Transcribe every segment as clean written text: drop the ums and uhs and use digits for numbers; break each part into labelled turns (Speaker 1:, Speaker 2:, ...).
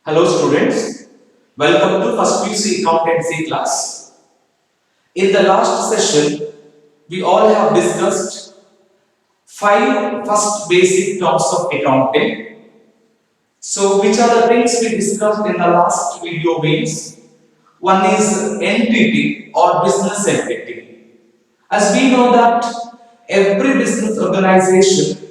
Speaker 1: Hello students, welcome to First PC Accountancy class. In the last session, we all have discussed five first basic terms of accounting. So which are the things we discussed in the last video means? One is entity or business entity. As we know that every business organization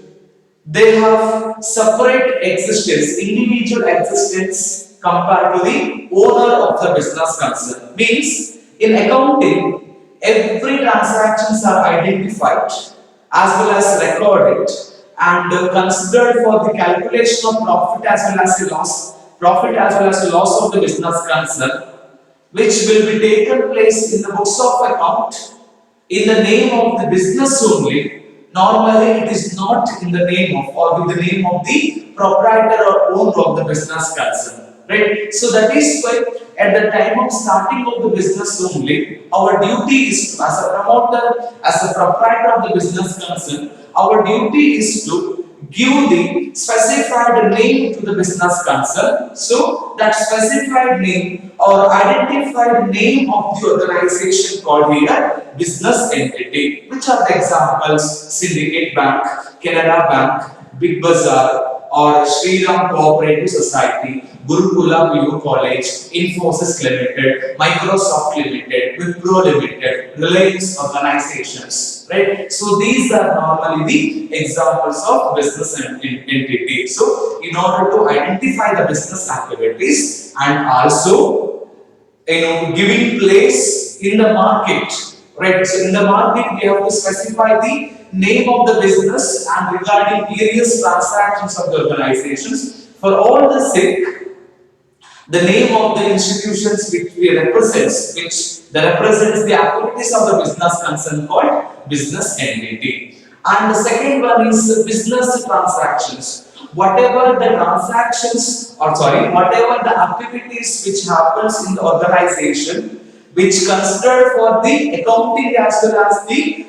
Speaker 1: they have separate existence, individual existence compared to the owner of the business concern. Means in accounting, every transactions are identified as well as recorded and considered for the calculation of profit as well as the loss of the business concern, which will be taken place in the books of account in the name of the business only. Normally, it is not in the name of or with the name of the proprietor or owner of the business concern. Right? So that is why at the time of starting of the business only, our duty is to, as a promoter, as a proprietor of the business concern, our duty is to give the specified name to the business concern. So that specified name or identified name of the organization called here business entity. Which are the examples? Syndicate Bank, Canara Bank, Big Bazaar, or Shriram Cooperative Society, Gurukula PU College, Infosys Limited, Microsoft Limited, Wipro Limited, Reliance organizations, right? So these are normally the examples of business entity. So in order to identify the business activities and also giving place in the market, right? So in the market we have to specify the name of the business and regarding various transactions of the organizations. For all the sake, the name of the institutions which we represents, which represents the activities of the business concern called business entity. And the second one is business transactions. Whatever the transactions, or sorry, whatever the activities which happens in the organization, which considered for the accounting as well as the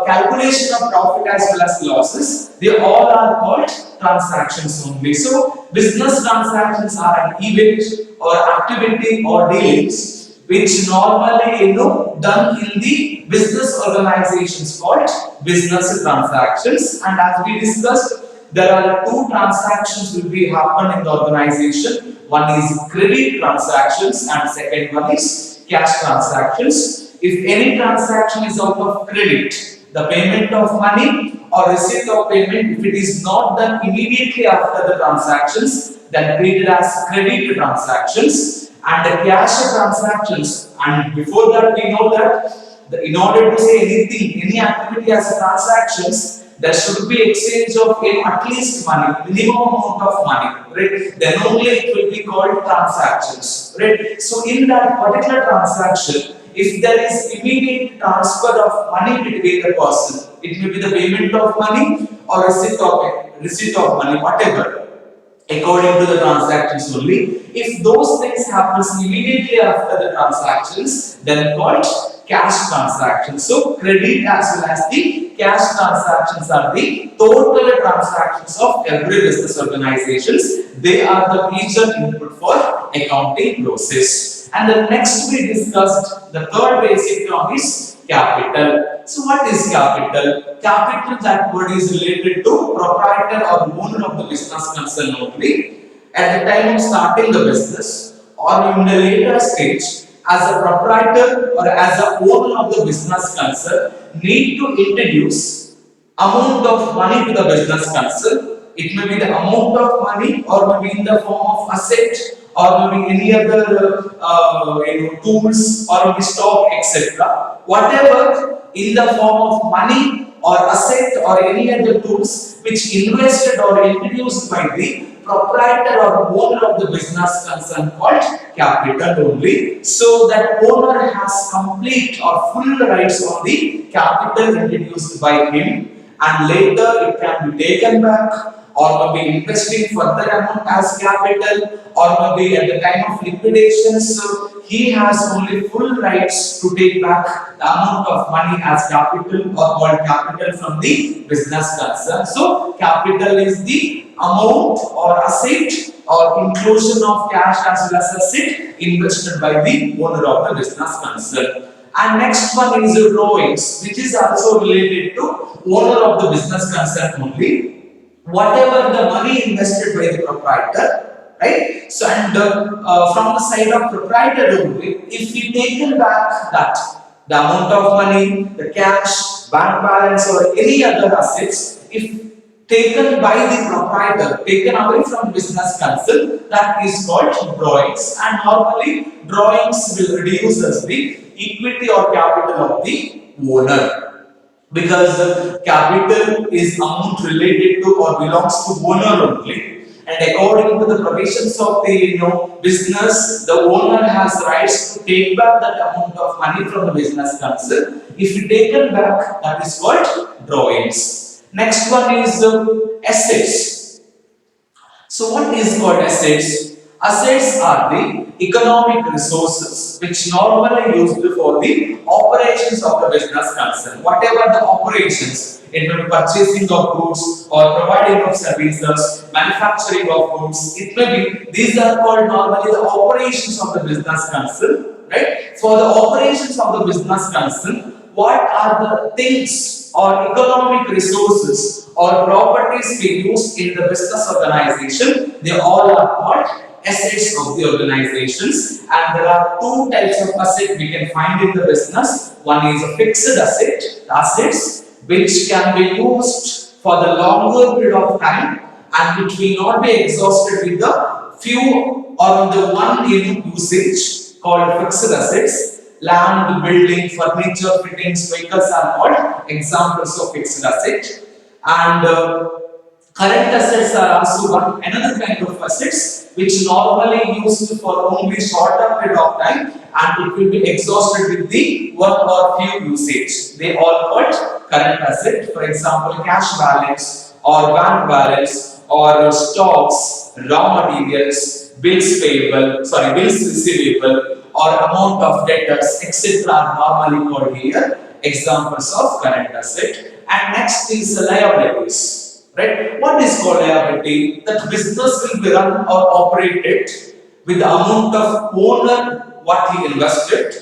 Speaker 1: calculation of profit as well as losses, they all are called transactions only. So business transactions are an event or activity or dealings which normally done in the business organizations called business transactions. And as we discussed, there are two transactions will be happen in the organization. One is credit transactions and second one is cash transactions. If any transaction is out of credit, the payment of money or receipt of payment, if it is not done immediately after the transactions, then treated as credit transactions. And the cash transactions, and before that we know that in order to say anything, any activity as a transactions, there should be exchange of at least money, minimum amount of money, right? Then only it will be called transactions, right? So in that particular transaction, if there is immediate transfer of money between the person, it may be the payment of money or receipt of money, whatever, according to the transactions only. If those things happens immediately after the transactions, then called cash transactions. So credit as well as the cash transactions are the total transactions of every business organizations. They are the major input for accounting process. And the next we discussed the third basic term is capital. So what is capital? Capital, that word is related to proprietor or owner of the business concern only. At the time of starting the business or in the later stage, as a proprietor or as a owner of the business concern, need to introduce amount of money to the business concern. It may be the amount of money or maybe in the form of asset or maybe any other tools or maybe stock, etc. Whatever in the form of money or asset or any other tools which invested or introduced by the proprietor or owner of the business concern called capital only. So that owner has complete or full rights on the capital introduced by him, and later it can be taken back or maybe investing further amount as capital, or maybe at the time of liquidation, so he has only full rights to take back the amount of money as capital or called capital from the business concern. So capital is the amount or asset or inclusion of cash as well as asset invested by the owner of the business concern. And next one is the drawings, which is also related to owner of the business concern only. Whatever the money invested by the proprietor, right? So and from the side of proprietor only, if we taken back that the amount of money, the cash, bank balance, or any other assets, if taken by the proprietor, taken away from business council, that is called drawings. And normally drawings will reduce as the equity or capital of the owner, because capital is amount related to or belongs to owner only, and according to the provisions of the business, the owner has rights to take back that amount of money from the business council. If you taken back, that is called drawings. Next one is assets. So what is called assets? Assets are the economic resources which normally used for the operations of the business concern. Whatever the operations, it may be purchasing of goods or providing of services, manufacturing of goods, it may be, these are called normally the operations of the business concern, right? For the operations of the business concern, what are the things or economic resources or properties we use in the business organization? They all are called assets of the organizations, and there are two types of asset we can find in the business. One is a fixed asset, assets which can be used for the longer period of time and which will not be exhausted with the few or the one in usage, called fixed assets. Land, building, furniture, fittings, vehicles are called examples of fixed asset. And current assets are also another kind of assets which normally used for only shorter period of time and it will be exhausted with the one or few usage. They all called current asset. For example, cash balance or bank balance or stocks, raw materials, bills receivable, or amount of debtors, etc. are normally called here examples of current asset. And next is liabilities, right? What is called liability? That business will be run or operated with the amount of owner what he invested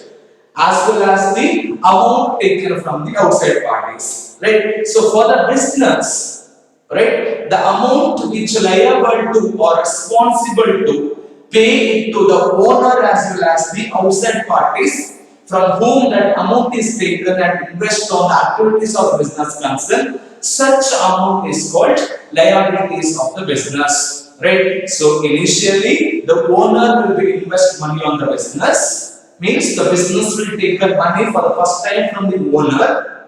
Speaker 1: as well as the amount taken from the outside parties, right? So for the business, right, the amount which liable to or responsible to pay it to the owner as well as the outside parties from whom that amount is taken and invest on the activities of business concern, such amount is called liabilities of the business, right? So initially the owner will be invest money on the business, means the business will take the money for the first time from the owner,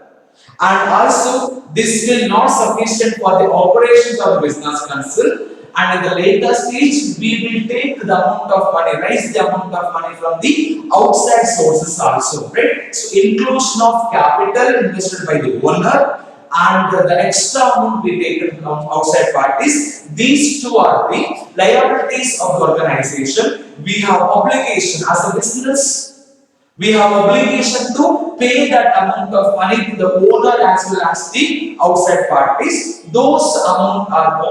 Speaker 1: and also this will not sufficient for the operations of the business concern, and in the later stage we will take the amount of money, raise the amount of money from the outside sources also, right? So inclusion of capital invested by the owner and the extra amount we taken from outside parties, these two are the liabilities of the organization. We have obligation as a business, we have obligation to pay that amount of money to the owner as well as the outside parties. Those amounts are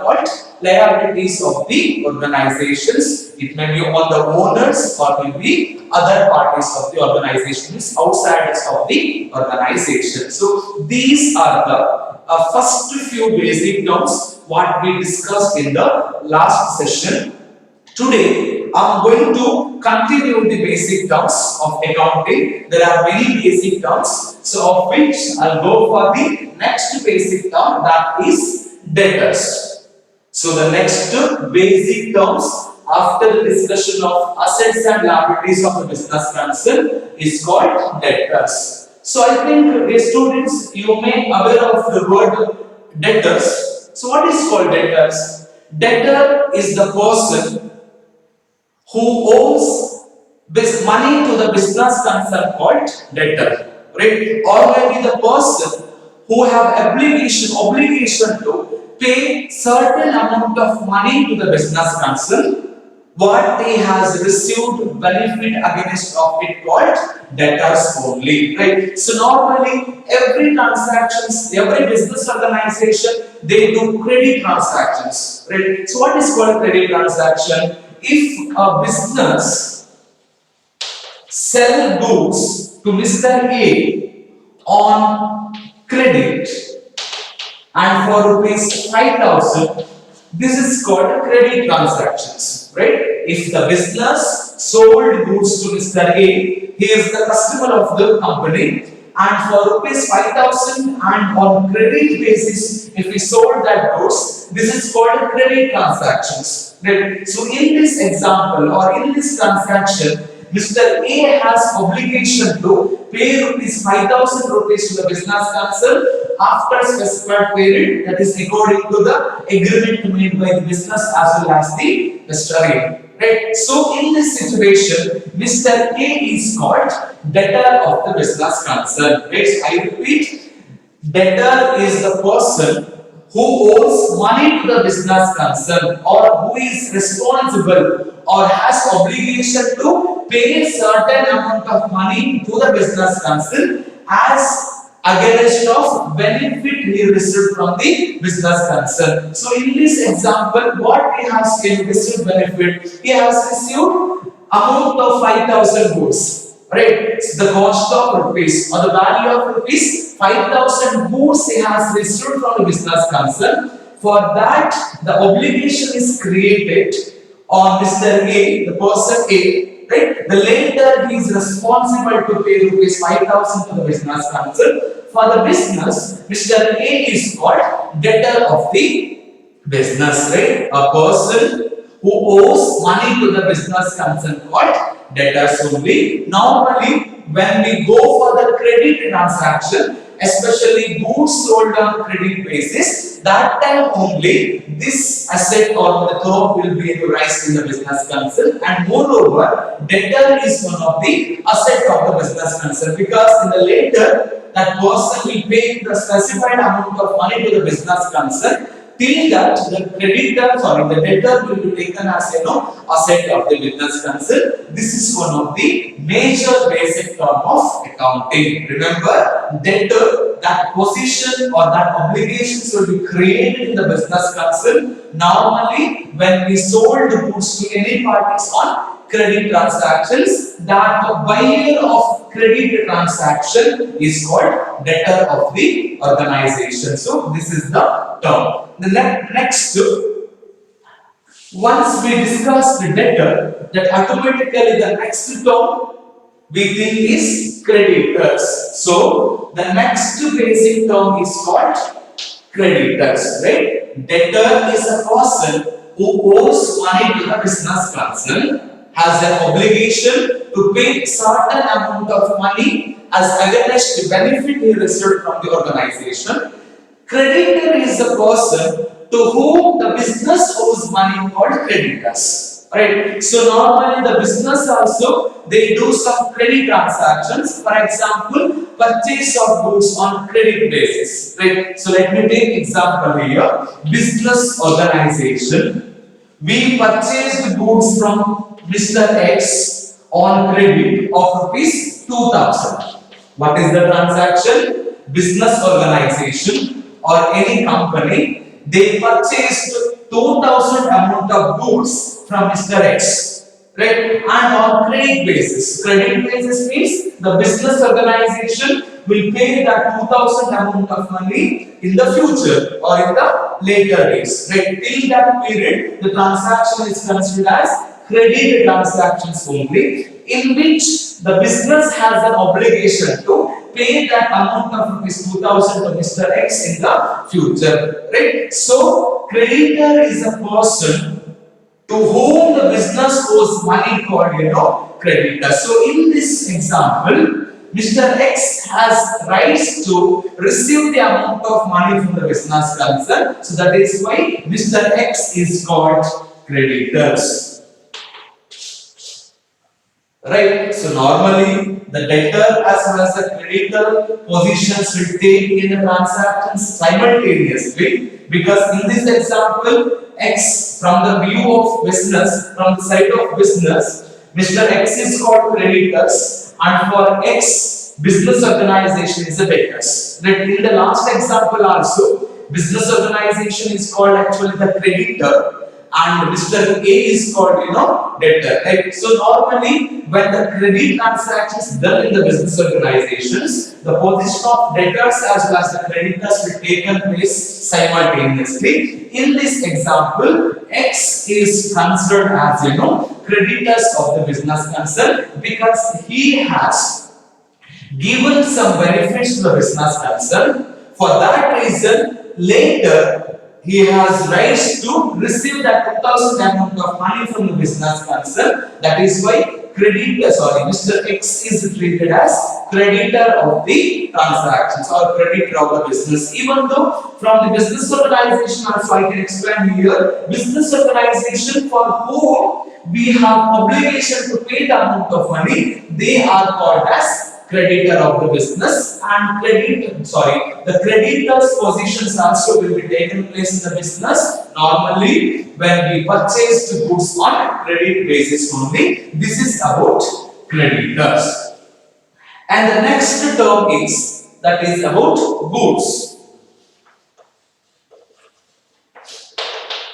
Speaker 1: called liabilities of the organizations. It may be on the owners or may be other parties of the organizations, outsiders of the organization. So these are the first few basic terms what we discussed in the last session. Today, I am going to continue the basic terms of accounting. There are many basic terms, so of which I'll go for the next basic term, that is debtors. So the next basic terms after the discussion of assets and liabilities of the business concern is called debtors. So I think the students, you may aware of the word debtors. So what is called debtors? Debtor is the person who owes this money to the business concern called debtor, right? Or maybe the person who have obligation to pay certain amount of money to the business concern what they has received benefit against of it called debtors only, right? So normally every transactions, every business organization, they do credit transactions, right? So what is called credit transaction? If a business sell goods to Mr. A on credit and for rupees 5,000, this is called credit transactions, right? If the business sold goods to Mr. A, he is the customer of the company, and for rupees 5,000 and on credit basis, if he sold that goods, this is called credit transactions, right? So in this example or in this transaction, Mr. A has obligation to pay rupees 5,000 rupees to the business concern after specified period, that is according to the agreement made by the business as well as the Mr. A. Right? So in this situation, Mr. A is called debtor of the business concern. Right? I repeat, debtor is the person who owes money to the business concern or who is responsible or has obligation to pay certain amount of money to the business concern as against of benefit he received from the business concern. So in this example, what he has received benefit, he has received amount of 5,000 goods. Right, so the cost of rupees or the value of rupees 5,000 goods he has received from the business concern. For that, the obligation is created on Mr. A, the person A. Right, the later he is responsible to pay rupees 5,000 to the business concern. For the business, Mr. A is called debtor of the business. Right, a person who owes money to the business concern called debtors only. Normally, when we go for the credit transaction, especially goods sold on credit basis, that time only this asset or the term will be rise in the business concern, and moreover, debtor is one of the asset of the business concern, because in the later that person will pay the specified amount of money to the business concern. Till that, the creditor, the debtor will be taken as asset of the business concern. This is one of the major basic term of accounting. Remember, debtor, that position or that obligations will be created in the business concern. Normally, when we sold goods to any parties on credit transactions, that buyer of credit transaction is called debtor of the organization. So this is the term. The next, once we discuss the debtor, that automatically the next term we think is creditors. So the next basic term is called creditors, right? Debtor is a person who owes money to the business concern, has an obligation to pay certain amount of money as against the benefit he received from the organization. Creditor is the person to whom the business owes money called creditors. Right? So normally the business also they do some credit transactions. For example, purchase of goods on credit basis. Right? So let me take example here. Business organization. We purchased goods from Mr. X on credit of rupees 2,000. What is the transaction? Business organization or any company, they purchased 2,000 amount of goods from Mr. X, right? And on credit basis. Credit basis means the business organization will pay that 2,000 amount of money in the future or in the later days, right? Till that period, the transaction is considered as credit transactions only, in which the business has an obligation to pay that amount of rupees 2,000 to Mr. X in the future, right? So, creditor is a person to whom the business owes money called, creditor. So, in this example, Mr. X has rights to receive the amount of money from the business concern. So, that is why Mr. X is called creditors. right? So normally the debtor as well as the creditor positions will take in the transactions simultaneously, because in this example X, from the view of business, from the side of business, Mr. X is called creditors, and for X business organization is the debtors. Right? In the last example also, business organization is called actually the creditor, and Mr. A is called, debtor, right? So normally when the credit transaction is done in the business organizations, the position of debtors as well as the creditors will take place simultaneously. In this example, X is considered as, creditors of the business concern, because he has given some benefits to the business concern. For that reason, later he has rights to receive that 2000 amount of money from the business concern. That is why Mr. X is treated as creditor of the transactions or creditor of the business. Even though from the business organization also I can explain here, business organization for whom we have obligation to pay the amount of money, they are called as creditor of the business, and the creditor's positions also will be taken place in the business normally when we purchase the goods on credit basis only. This is about creditors. And the next term is about goods.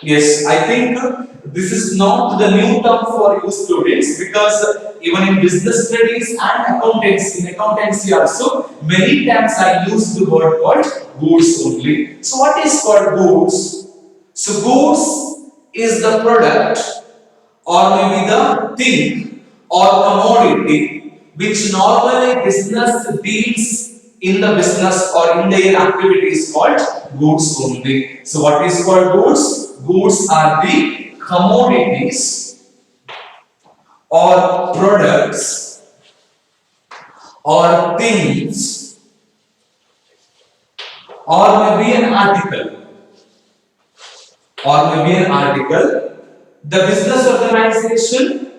Speaker 1: Yes, I think this is not the new term for you students, because even in business studies and accountancy also, many times I use the word called goods only. So what is called goods? So goods is the product or maybe the thing or commodity which normally business deals in the business or in their activities called goods only. So what is called goods? Goods are the commodities or products or things or maybe an article the business organization,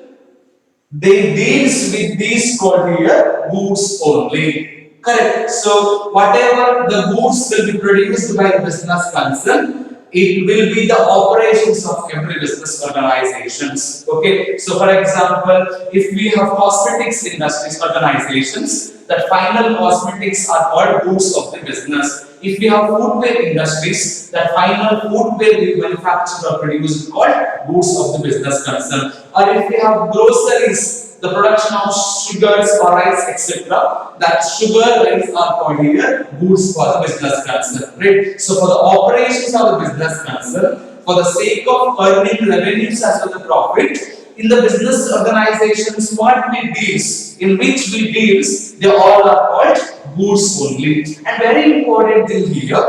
Speaker 1: they deals with these called here goods only. Correct. So whatever the goods will be produced by the business concern, it will be the operations of every business organizations. Okay. So for example, if we have cosmetics industries organizations, the final cosmetics are called goods of the business. If we have footwear industries, the final footwear we manufacture or produce called goods of the business concern. Or if we have groceries, the production of sugars or rice, etc., that sugar, rice are called here goods for the business concern. Right? So for the operations of the business concern, for the sake of earning revenues as well as the profit, in the business organizations, what we deals, in which we deals, they all are called goods only. And very important thing here,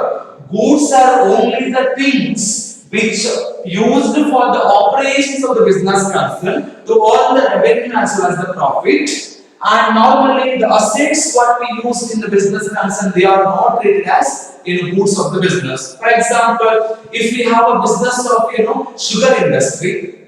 Speaker 1: goods are only the things which used for the operations of the business concern to earn the revenue as well as the profit. And normally the assets what we use in the business concern, they are not treated as goods of the business. For example, if we have a business of sugar industry,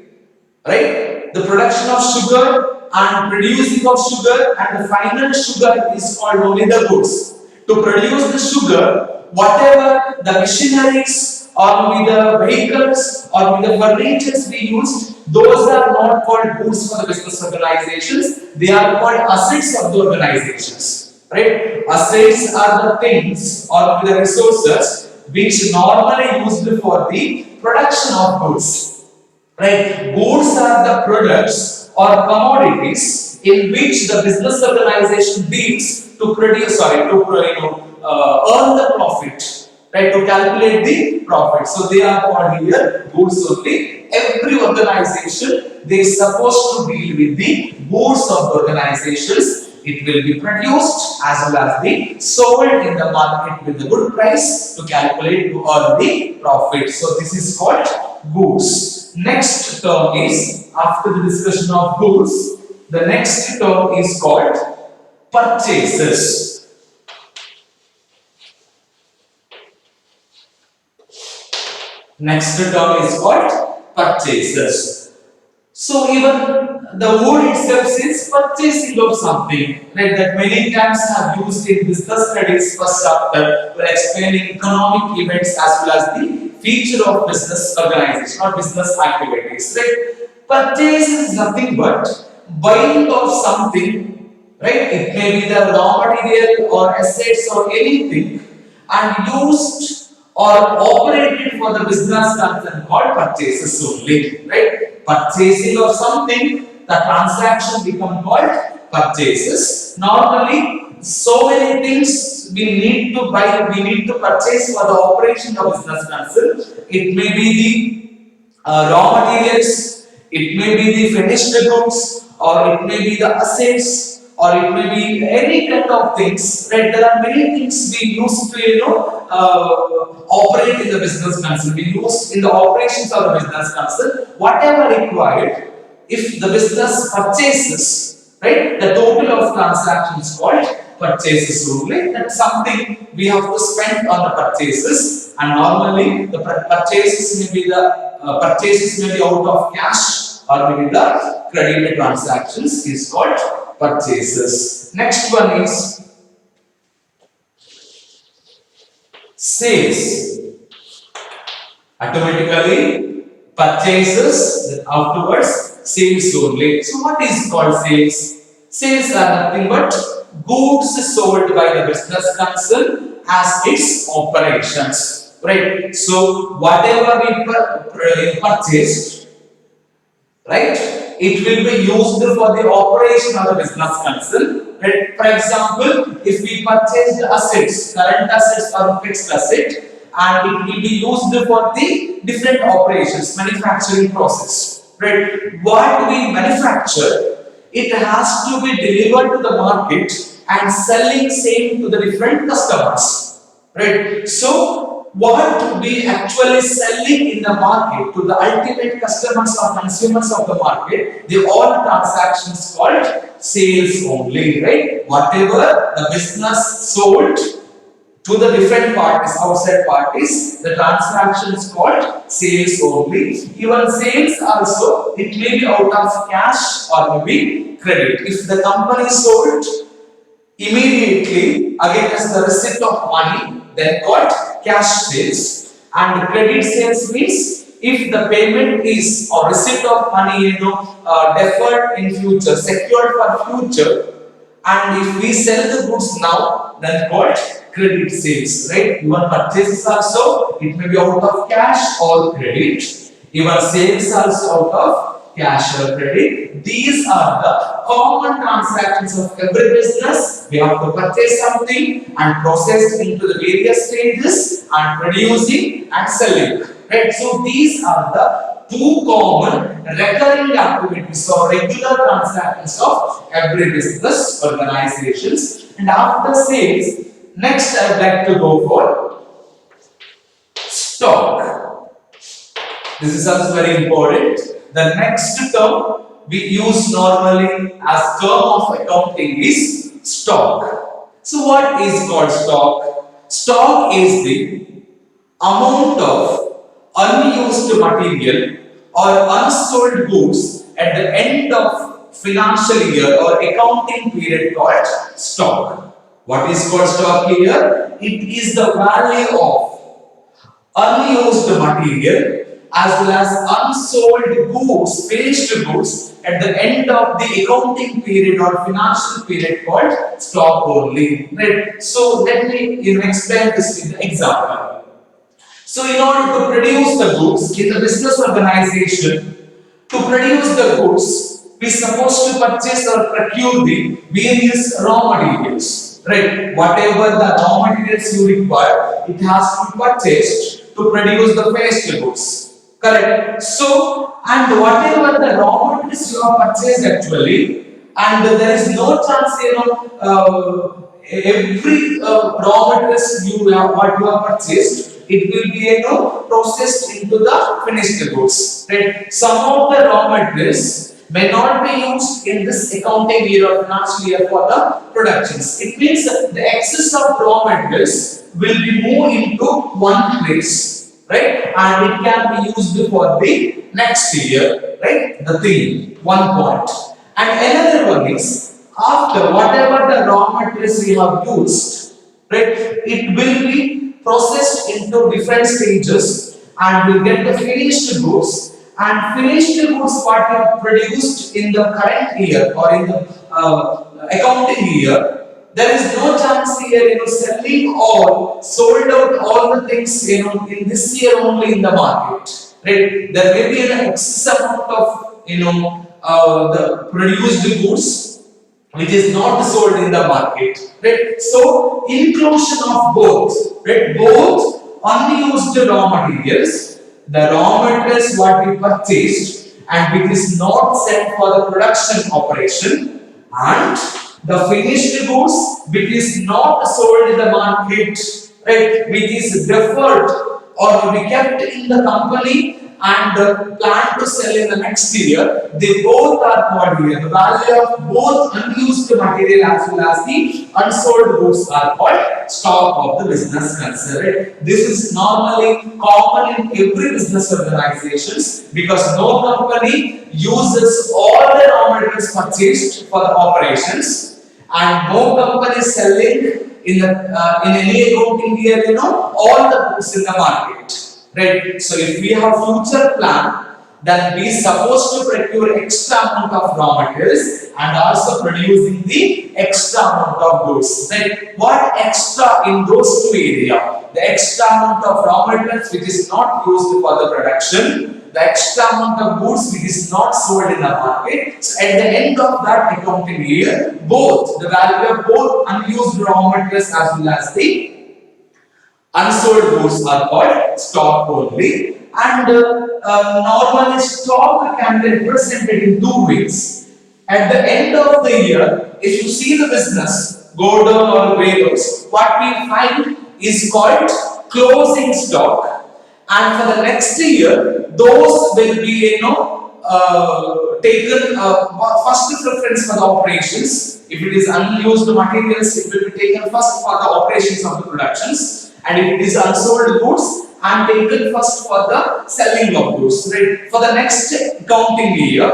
Speaker 1: right? The production of sugar and producing of sugar, and the final sugar is called only the goods. To produce the sugar, whatever the machineries or with the vehicles or with the furnitures we use, those are not called goods for the business organizations. They are called assets of the organizations. Right? Assets are the things or the resources which normally used for the production of goods. Right? Goods are the products or commodities in which the business organization deals to earn the profit, right? To calculate the profit. So they are called here goods only. Every organization, they are supposed to deal with the goods of the organizations. It will be produced as well as the sold in the market with a good price to calculate to earn the profit. So this is called goods. Next term is, after the discussion of goods, the next term is called purchases. Next term is called purchases. So even the word itself says purchasing of something, right? That many times have used in business studies first chapter for explaining economic events as well as the feature of business organization or business activities, right? Purchase is nothing but buying of something, right? It may be the raw material or assets or anything and used or operated for the business concern called purchases only, right? Purchasing of something, the transaction become called purchases. Normally, so many things we need to buy, we need to purchase for the operation of business concern. It may be the raw materials, it may be the finished goods, or it may be the assets, or it may be any kind of things. Right? There are many things we use to operate in the business concern. We use in the operations of the business concern whatever required. If the business purchases, right, the total of transactions called purchases only. That's something we have to spend on the purchases, and normally the purchases may be out of cash or maybe the credited transactions is called purchases. Next one is sales. Automatically purchases, then afterwards sales only. So what is called sales? Sales are nothing but goods sold by the business concern as its operations, right? So whatever we purchased, right, it will be used for the operation of the business concern, right? For example, if we purchase the assets, current assets or fixed asset, and it will be used for the different operations, manufacturing process, right? What we manufacture, it has to be delivered to the market and selling same to the different customers, right? So what we actually selling in the market to the ultimate customers or consumers of the market, they all transactions called sales only, right? Whatever the business sold to the different parties, outside parties, the transaction is called sales only. Even sales also, it may be out of cash or maybe credit. If the company sold immediately against the receipt of money, then called cash sales. And credit sales means if the payment is or receipt of money, deferred in future, secured for future, and if we sell the goods now, then called credit sales, right? Even purchases also, it may be out of cash or credit. Even sales also out of cash or credit. These are the common transactions of every business. We have to purchase something and process into the various stages and producing and selling. Right? So these are the two common recurring activities or regular transactions of every business organizations. And after sales, next I would like to go for stock. This is also very important. The next term we use normally as term of accounting is stock. So what is called stock? Stock is the amount of unused material or unsold goods at the end of financial year or accounting period called stock. What is called stock here? It is the value of unused material as well as unsold goods, finished goods at the end of the accounting period or financial period called stock only. Right? So let me explain this with an example. So in order to produce the goods in the business organization, to produce the goods, we supposed to purchase or procure the various raw materials. Right? Whatever the raw materials you require, it has to be purchased to produce the finished goods. Correct. So, and whatever the raw materials you have purchased actually, and there is no chance, every raw materials you have what you have purchased, it will be processed into the finished goods. Right? Some of the raw materials may not be used in this accounting year or financial year for the productions. It means the excess of raw materials will be moved into one place right? And it can be used for the next year, right? The thing, one point. And another one is after whatever the raw materials we have used, right? It will be processed into different stages and we get the finished goods. And finished goods what you have produced in the current year or in the accounting year, there is no chance here, selling all, sold out all the things, in this year only in the market, right? There may be an excess amount of, the produced goods which is not sold in the market, right? So inclusion of both, right? Both unused raw materials, the raw materials what we purchased and which is not sent for the production operation, and the finished goods which is not sold in the market, right? Which is deferred or be kept in the company and plan to sell in the next year, they both are called here. The value of both unused material as well as the unsold goods are called stock of the business concern. Right? This is normally common in every business organizations because no company uses all the raw materials purchased for the operations and no company is selling in any accounting year, all the goods in the market. Right? So if we have future plan, then we supposed to procure extra amount of raw materials and also producing the extra amount of goods. Right? What extra in those two areas? The extra amount of raw materials which is not used for the production, the extra amount of goods which is not sold in the market. So at the end of that accounting year, both the value of both unused raw materials as well as the unsold goods are called stock only. And normally stock can be represented in two ways. At the end of the year, if you see the business go down or warehouse, what we find is called closing stock. And for the next year, those will be, taken first preference for the operations. If it is unused materials, it will be taken first for the operations of the productions. And if it is unsold goods, and taken first for the selling of goods. Right? For the next accounting year,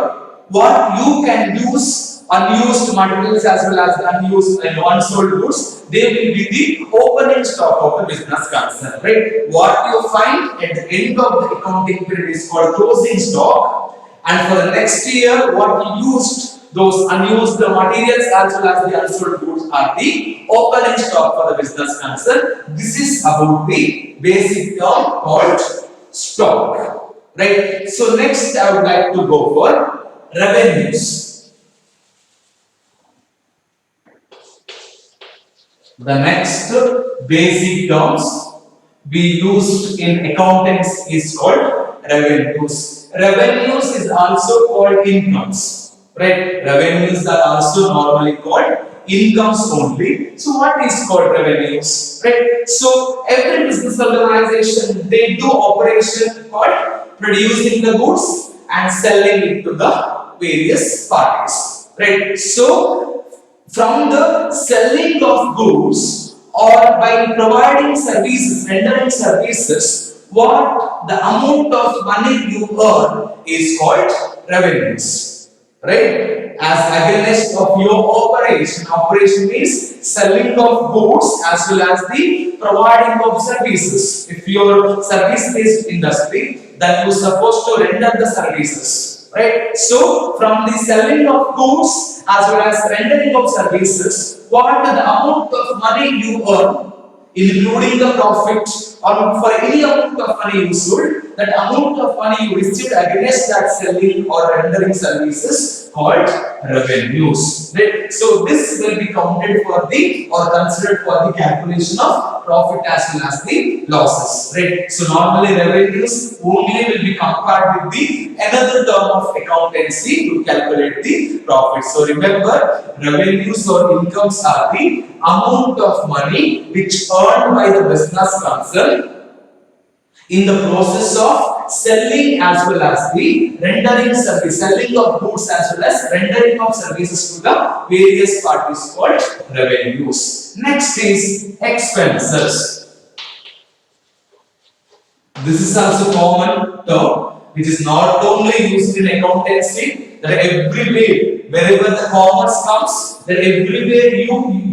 Speaker 1: what you can use unused materials as well as the unused and unsold goods, they will be the opening stock of the business concern. Right? What you find at the end of the accounting period is called closing stock, and for the next year, what you used those unused materials as well as the unsold goods are the opening stock for the business concern. This is about the basic term called stock. Right? So next I would like to go for revenues. The next basic terms we used in accountants is called revenues. Revenues is also called incomes. Right? Revenues are also normally called incomes only. So what is called revenues? Right? So every business organization, they do operation called producing the goods and selling it to the various parties. Right? So from the selling of goods or by providing services, rendering services, what the amount of money you earn is called revenues. Right? As against of your operation. Operation means selling of goods as well as the providing of services. If your service-based industry, then you are supposed to render the services. Right? So, from the selling of goods as well as rendering of services, what the amount of money you earn, including the profit or for any amount of money you sold, that amount of money you received against that selling or rendering services called revenues. Right? So this will be counted for the or considered for the calculation of profit as well as the losses. Right? So normally revenues only will be compared with the another term of accountancy to calculate the profit. So remember, revenues or incomes are the amount of money which earned by the business concern in the process of selling as well as the rendering service, selling of goods as well as rendering of services to the various parties called revenues. Next is expenses. This is also common term which is not only used in accountancy, that everywhere, wherever the commerce comes, that everywhere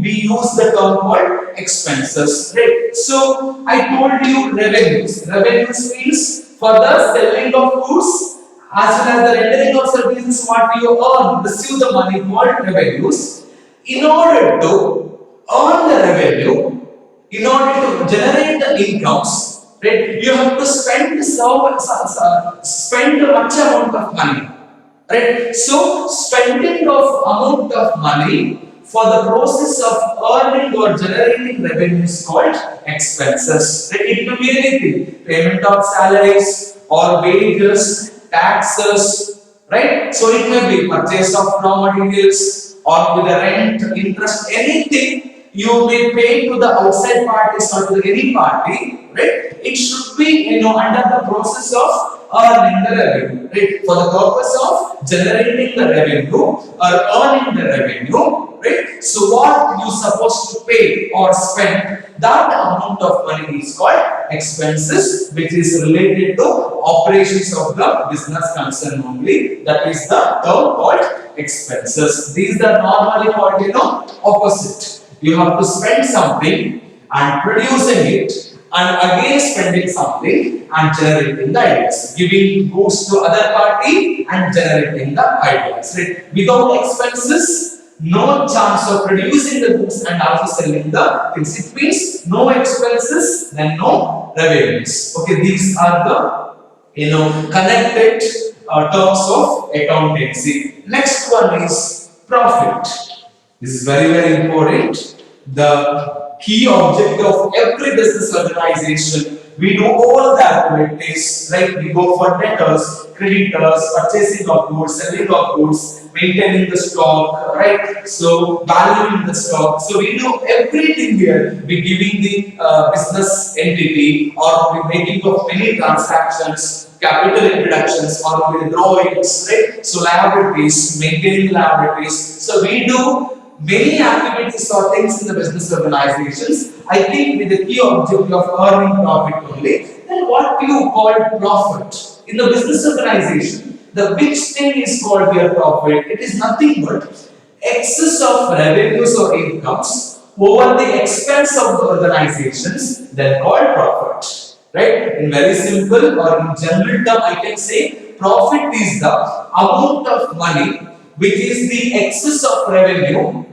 Speaker 1: we use the term called expenses. Right? So I told you revenues. Revenues means for the selling of goods as well as the rendering of services what you earn, receive the money called revenues. In order to earn the revenue, in order to generate the incomes, right, you have to spend a much amount of money, right? So spending of amount of money for the process of earning or generating revenue is called expenses. Right? It could be anything: payment of salaries or wages, taxes, right? So it may be purchase of raw materials or with the rent, interest, anything you may pay to the outside parties or to any party, right? It should be under the process of earning the revenue, right? For the purpose of generating the revenue or earning the revenue, right? So what you supposed to pay or spend, that amount of money is called expenses, which is related to operations of the business concern only. That is the term called expenses. These are normally called opposite. You have to spend something and producing it, and again spending something and generating the ideas, giving goods to other party and generating the ideas. Right? Without expenses, no chance of producing the goods and also selling the things. It means no expenses, then no revenues. Okay, these are the connected terms of accountancy. Next one is profit. This is very, very important. The key objective of every business organization, we do all the activities, right? We go for debtors, creditors, purchasing of goods, selling of goods, maintaining the stock, right? So valuing the stock. So we do everything here. We giving the business entity, or we making of many transactions, capital introductions, or withdrawings, right? So liabilities, maintaining liabilities. So we do many activities or things in the business organizations. I think with the key objective of earning profit only. Then what do you call profit in the business organization? The big thing is called here profit. It is nothing but excess of revenues or incomes over the expense of the organizations, then called profit. Right? In very simple or in general term, I can say profit is the amount of money which is the excess of revenue,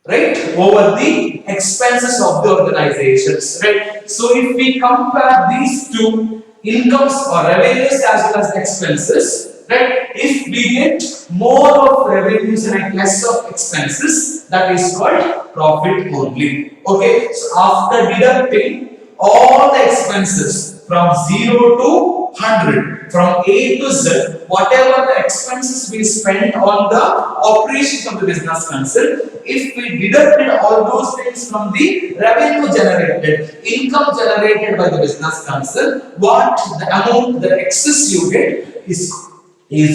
Speaker 1: right, over the expenses of the organizations, right? So if we compare these two, incomes or revenues as well as expenses, right, if we get more of revenues and less of expenses, that is called profit only. Okay, so after deducting all the expenses from 0 to 100, from A to Z, whatever the expenses we spent on the operations of the business concern, if we deducted all those things from the revenue generated, income generated by the business concern, what the amount, the excess you get is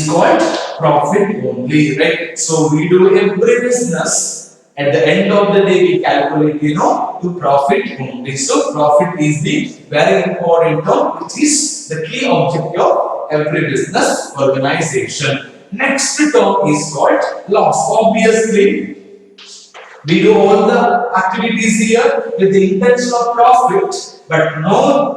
Speaker 1: called profit only, right? So we do every business. At the end of the day, we calculate, to profit only. So profit is the very important term, which is the key objective of every business organization. Next term is called loss. Obviously, we do all the activities here with the intention of profit, but no,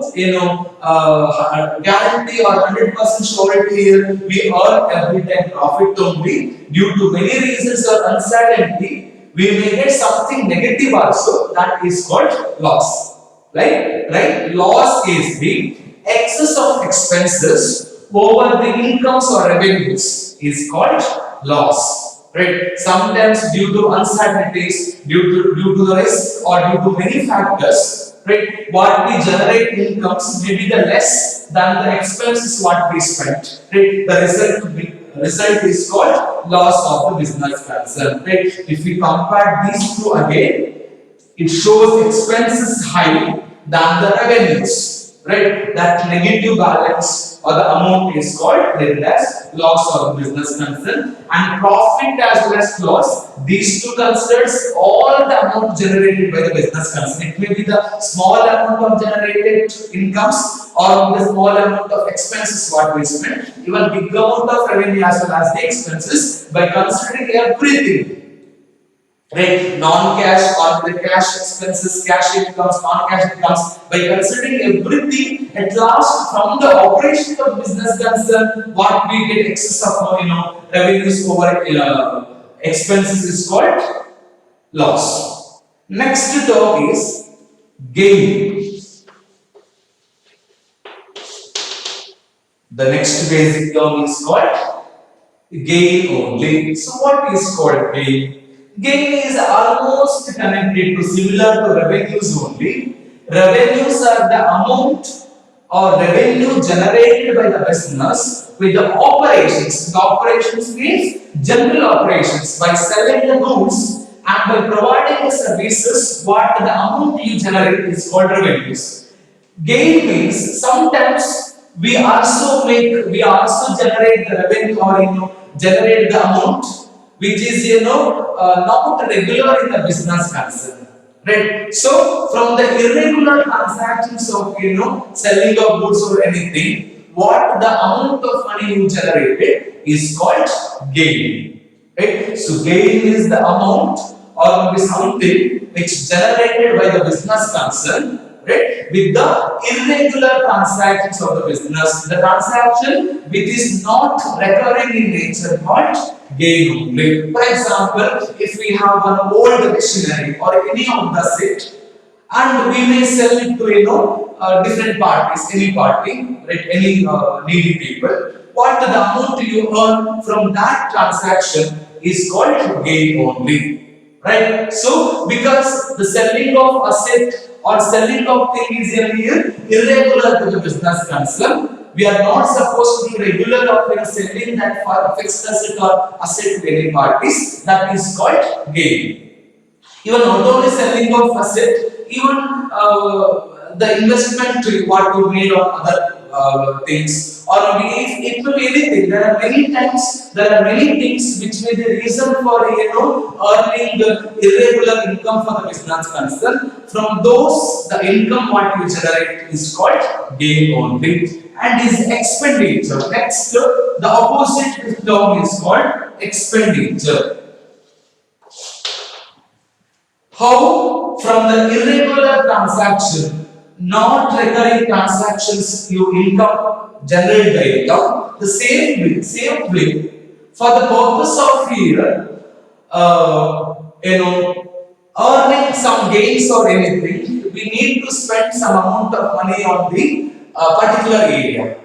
Speaker 1: guarantee or 100% surety here. We earn every time profit only. Due to many reasons or uncertainty, we may get something negative also. That is called loss. Right? Loss is the excess of expenses over the incomes or revenues is called loss. Right? Sometimes due to uncertainties, due to the risk, or due to many factors, right? What we generate incomes may be the less than the expenses what we spent. Right? The result is called loss of the business concern. Right? If we compare these two again, it shows expenses high than the revenues. Right? That negative balance or the amount is called written as loss or business concern, and profit as well as loss. These two considers all the amount generated by the business concern. It may be the small amount of generated incomes or the small amount of expenses what we spend, even big amount of revenue as well as the expenses. By considering everything, right, non-cash or the cash expenses, cash incomes, non-cash incomes, by considering everything, at last from the operation of business concern, what we get excess of revenues over expenses is called loss. Next term is gain. The next basic term is called gain only. So what is called gain? Gain is almost connected to similar to revenues only. Revenues are the amount or revenue generated by the business with the operations. The operations means general operations, by selling the goods and by providing the services. What the amount you generate is called revenues. Gain means sometimes we also generate the revenue or generate the amount which is not regular in the business concern, right? So from the irregular transactions of selling of goods or anything, what the amount of money you generated is called gain, right? So gain is the amount or maybe something which generated by the business concern, right, with the irregular transactions of the business. The transaction which is not recurring in nature called gain only. For example, if we have an old machinery or any of the set, and we may sell it to different parties, any party, right, any needy people, what the amount you earn from that transaction is called gain only, right? So because the selling of asset or selling of thing is irregular to the business concern, we are not supposed to be regular of selling that for fixed asset or asset to any parties. That is called gain. Even not only selling of asset, even the investment what you made on other things, or maybe it will be anything. There are many things which may be the reason for earning the irregular income for the business concern. From those, the income what you generate is called gain only, and is expenditure. Next, the opposite term is called expenditure. How from the irregular transaction, not recurring transactions, you income generate the income. The same way, for the purpose of here, earning some gains or anything, we need to spend some amount of money on the particular area,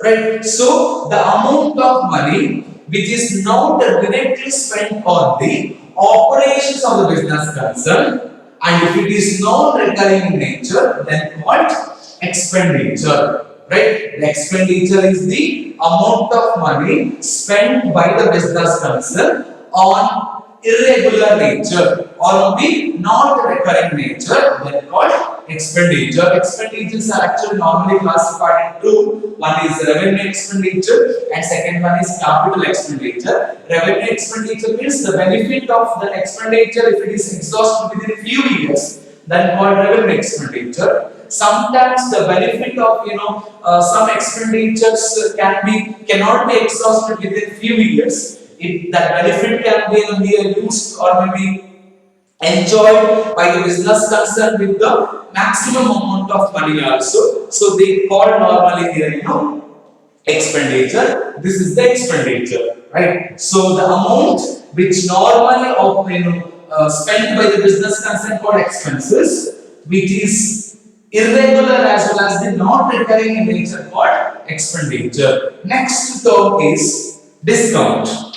Speaker 1: right? So the amount of money which is not directly spent on the operations of the business concern, and if it is non-recurring in nature, then called expenditure, right? The expenditure is the amount of money spent by the business concern on irregular nature or the not recurring nature, then called expenditure. Expenditures are actually normally classified into, one is revenue expenditure and second one is capital expenditure. Revenue expenditure means the benefit of the expenditure, if it is exhausted within a few years, then called revenue expenditure. Sometimes the benefit of some expenditures cannot be exhausted within few years. That benefit can be used or maybe enjoyed by the business concern with the maximum amount of money also. So they call normally here expenditure. This is the expenditure, right? So the amount which normally spent by the business concern called expenses, which is irregular as well as the not recurring in nature called expenditure. Next term is discount.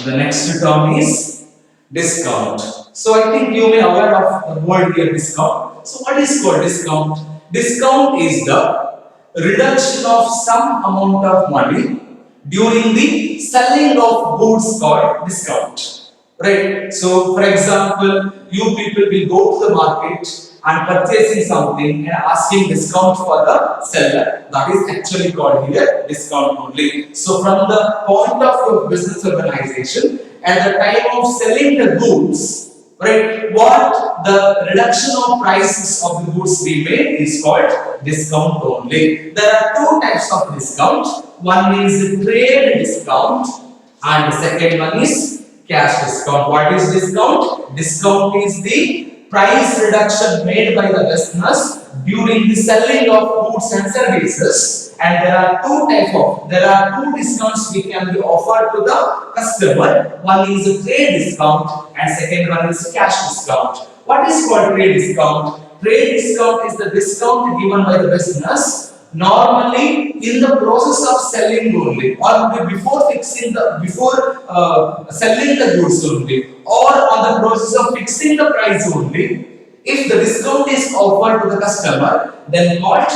Speaker 1: The next term is discount. So I think you may aware of the word here discount. So what is called discount? Discount is the reduction of some amount of money during the selling of goods called discount. Right? So for example, you people will go to the market and purchasing something and asking discount for the seller. That is actually called here discount only. So from the point of view of business organization, at the time of selling the goods, right, what the reduction of prices of the goods we made is called discount only. There are two types of discount. One is trade discount and the second one is cash discount. What is discount? Discount is the price reduction made by the business during the selling of goods and services, and there are two discounts we can be offered to the customer. One is a trade discount and second one is cash discount. What is called trade discount? Trade discount is the discount given by the business normally in the process of selling only, or before selling the goods only, or on the process of fixing the price only. If the discount is offered to the customer, then called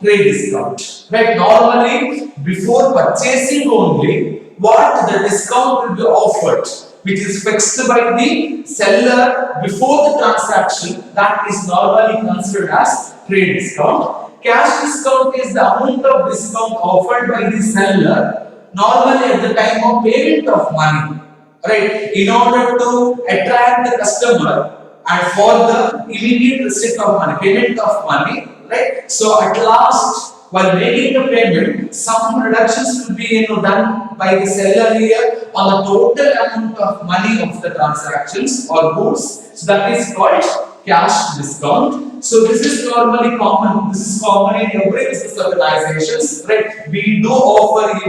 Speaker 1: trade discount. Right? Normally, before purchasing only, what the discount will be offered, which is fixed by the seller before the transaction, that is normally considered as trade discount. Cash discount is the amount of discount offered by the seller normally at the time of payment of money, right, in order to attract the customer and for the immediate receipt of money, payment of money, right. So at last, while making the payment, some reductions will be done by the seller here on the total amount of money of the transactions or goods. So that is called cash discount. So this is normally common. This is common in every business organizations, right? We do offer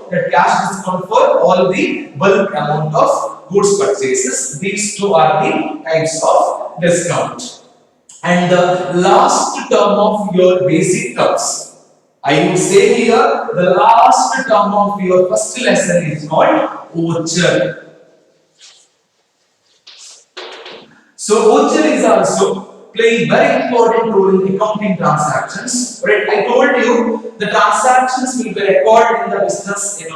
Speaker 1: the cash discount for all the bulk amount of goods purchases. These two are the types of discount. And the last term of your basic terms, I would say here, the last term of your first lesson is called voucher. So voucher is also playing very important role in accounting transactions. Right? I told you the transactions will be recorded in the business, in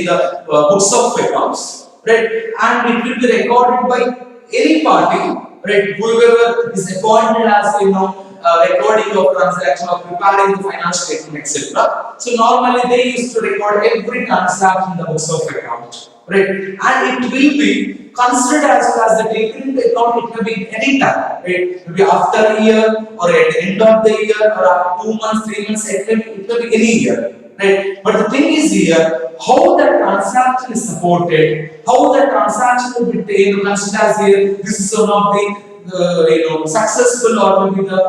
Speaker 1: the books of accounts, right? And it will be recorded by any party, right? Whoever is appointed as recording of transaction or preparing the financial statement, etc. So normally they used to record every transaction in the books of account, right? And it will be considered as well as the taken into account. It may be any time, right? It may be after a year or at the end of the year or after 2 months, 3 months. It may be any year. Right? But the thing is here, how the transaction is supported, how the transaction will be taken, considered as here, this is one of the successful or maybe the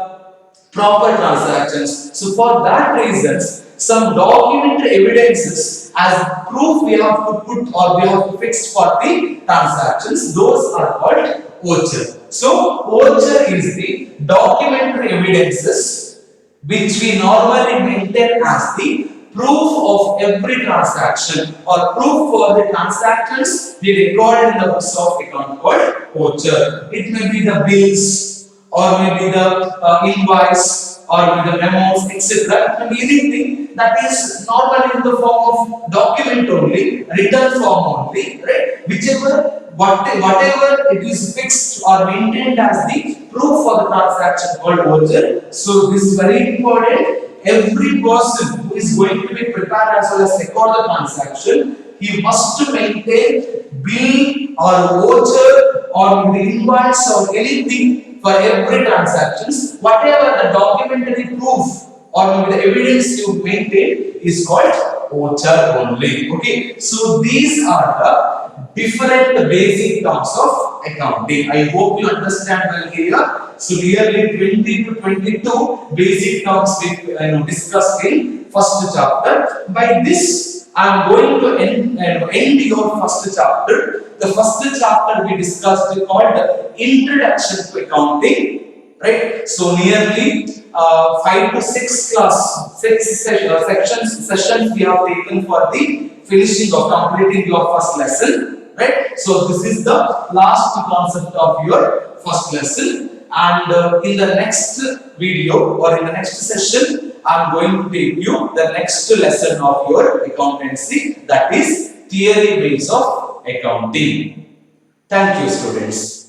Speaker 1: proper transactions. So for that reasons, some documentary evidences as proof we have to put or we have to fix for the transactions. Those are called voucher. So voucher is the documentary evidences which we normally maintain as the proof of every transaction or proof for the transactions we recorded in the books of account called voucher. It may be the bills or maybe the invoice or maybe the memos, etc. It may be anything that is normally in the form of document only, written form only, right? Whatever it is fixed or maintained as the proof for the transaction called voucher. So this is very important. Every person who is going to be prepared as well as record the transaction, he must maintain bill or voucher or the invoice or anything for every transactions. Whatever the documentary proof or maybe the evidence you maintain is called voucher only. Okay, so these are the different basic terms of accounting. I hope you understand well here. So nearly 20 to 22 basic terms we discussed in first chapter. By this, I am going to end your first chapter. The first chapter we discussed called Introduction to Accounting. Right? So nearly 5 to 6 sessions we have taken for the finishing of completing your first lesson. Right? So this is the last concept of your first lesson. And in the next video or in the next session, I am going to take you the next lesson of your accountancy, that is theory base of accounting. Thank you, students.